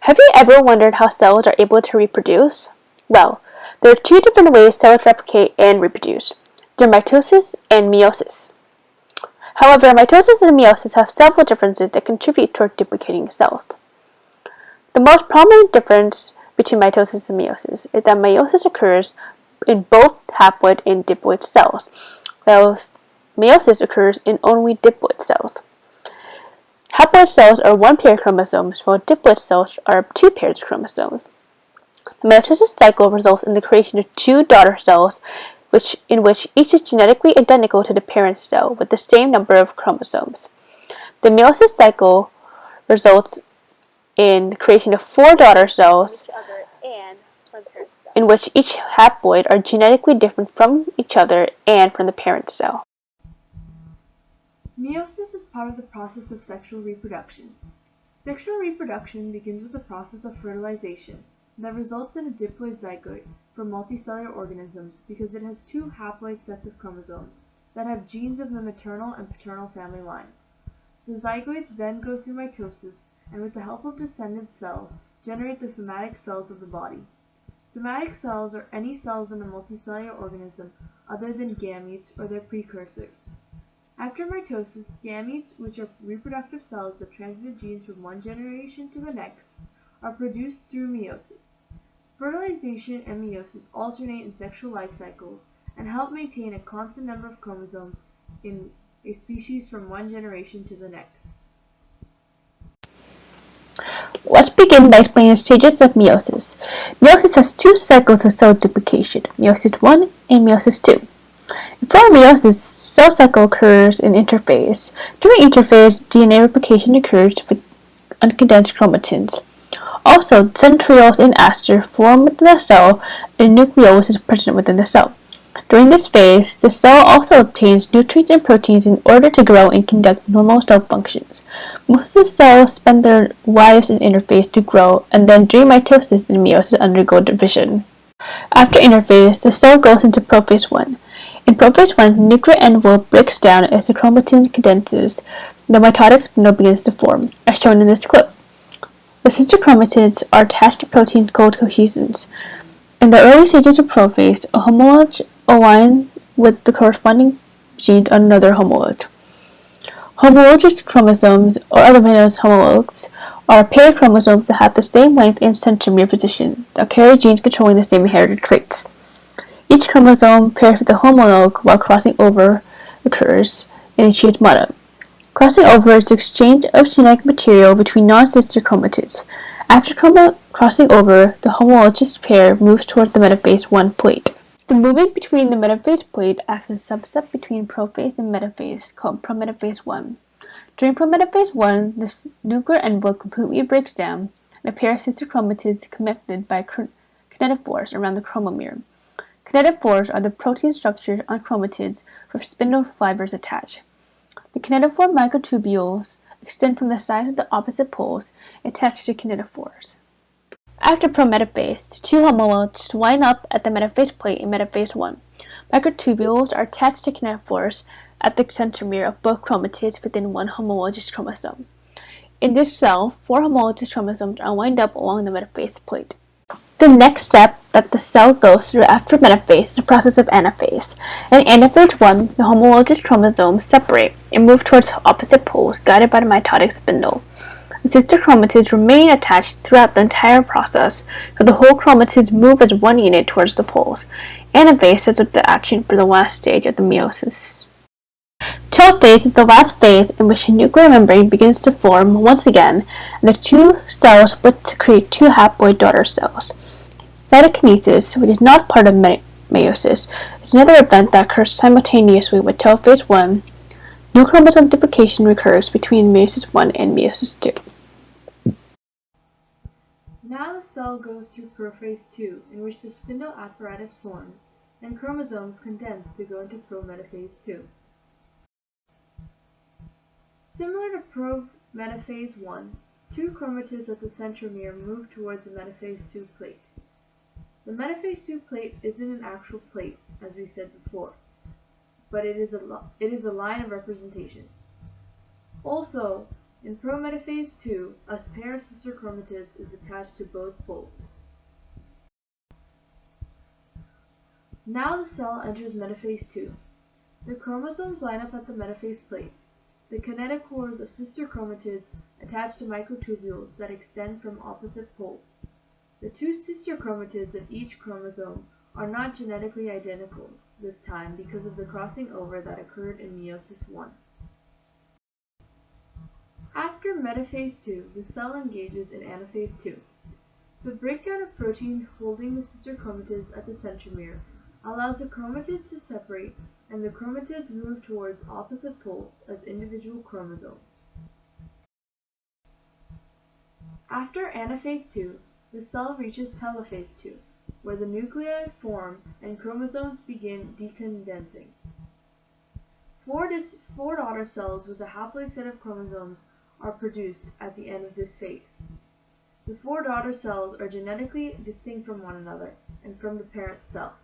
Have you ever wondered how cells are able to reproduce? Well, there are two different ways cells replicate and reproduce. They're mitosis and meiosis. However, mitosis and meiosis have several differences that contribute toward duplicating cells. The most prominent difference between mitosis and meiosis is that meiosis occurs in both haploid and diploid cells, while meiosis occurs in only diploid cells. Haploid cells are one pair of chromosomes, while diploid cells are two pairs of chromosomes. The mitosis cycle results in the creation of two daughter cells, in which each is genetically identical to the parent cell with the same number of chromosomes. The meiosis cycle results in the creation of four daughter cells, in which each haploid are genetically different from each other and from the parent cell. Meiosis is part of the process of sexual reproduction. Sexual reproduction begins with the process of fertilization that results in a diploid zygote for multicellular organisms because it has two haploid sets of chromosomes that have genes of the maternal and paternal family lines. The zygotes then go through mitosis and with the help of descendant cells generate the somatic cells of the body. Somatic cells are any cells in a multicellular organism other than gametes or their precursors. After mitosis, gametes, which are reproductive cells that transmit genes from one generation to the next, are produced through meiosis. Fertilization and meiosis alternate in sexual life cycles and help maintain a constant number of chromosomes in a species from one generation to the next. Let's begin by explaining the stages of meiosis. Meiosis has two cycles of cell duplication, meiosis 1 and meiosis 2. Before meiosis, cell cycle occurs in interphase. During interphase, DNA replication occurs with uncondensed chromatins. Also, the centrioles and aster form within the cell, and a nucleolus is present within the cell. During this phase, the cell also obtains nutrients and proteins in order to grow and conduct normal cell functions. Most of the cells spend their lives in interphase to grow, and then during mitosis and meiosis undergo division. After interphase, the cell goes into prophase 1. In prophase 1, the nuclear envelope breaks down as the chromatin condenses. The mitotic spindle begins to form, as shown in this clip. The sister chromatids are attached to proteins called cohesins. In the early stages of prophase, a homolog aligns with the corresponding genes on another homolog. Homologous chromosomes, or otherwise known as homologs, are a pair of chromosomes that have the same length and centromere position that carry genes controlling the same inherited traits. Each chromosome pairs with a homolog while crossing over occurs and achieves meta. Crossing over is the exchange of genetic material between non-sister chromatids. After crossing over, the homologous pair moves towards the metaphase 1 plate. The movement between the metaphase plate acts as a substep between prophase and metaphase, called prometaphase 1. During prometaphase 1, the nuclear envelope completely breaks down, and a pair of sister chromatids connected by kinetophores around the chromomere. Kinetophores are the protein structures on chromatids where spindle fibers attach. The kinetophore microtubules extend from the sides of the opposite poles and attach to kinetophores. After prometaphase, the two homologs line up at the metaphase plate in metaphase 1. Microtubules are attached to kinetophores at the centromere of both chromatids within one homologous chromosome. In this cell, four homologous chromosomes are lined up along the metaphase plate. The next step that the cell goes through after metaphase is the process of anaphase. In anaphase 1, the homologous chromosomes separate and move towards opposite poles guided by the mitotic spindle. The sister chromatids remain attached throughout the entire process, so the whole chromatids move as one unit towards the poles. Anaphase sets up the action for the last stage of the meiosis. Telophase is the last phase in which a nuclear membrane begins to form once again, and the two cells split to create two haploid daughter cells. Cytokinesis, which is not part of meiosis, is another event that occurs simultaneously with telophase 1. New chromosome duplication occurs between meiosis 1 and meiosis 2. Now the cell goes through prophase 2, in which the spindle apparatus forms, and chromosomes condense to go into prometaphase 2. Similar to prometaphase 1, two chromatids at the centromere move towards the metaphase 2 plate. The metaphase 2 plate isn't an actual plate, as we said before, but it is a line of representation. Also, In prometaphase 2, a pair of sister chromatids is attached to both poles. Now the cell enters metaphase 2. The chromosomes line up at the metaphase plate. The kinetochores of sister chromatids attach to microtubules that extend from opposite poles. The two sister chromatids of each chromosome are not genetically identical this time because of the crossing over that occurred in meiosis I. After metaphase 2, the cell engages in anaphase 2. The breakdown of proteins holding the sister chromatids at the centromere allows the chromatids to separate and the chromatids move towards opposite poles as individual chromosomes. After anaphase 2, the cell reaches telophase 2, where the nuclei form and chromosomes begin decondensing. Four daughter cells with a haploid set of chromosomes are produced at the end of this phase. The four daughter cells are genetically distinct from one another and from the parent cell,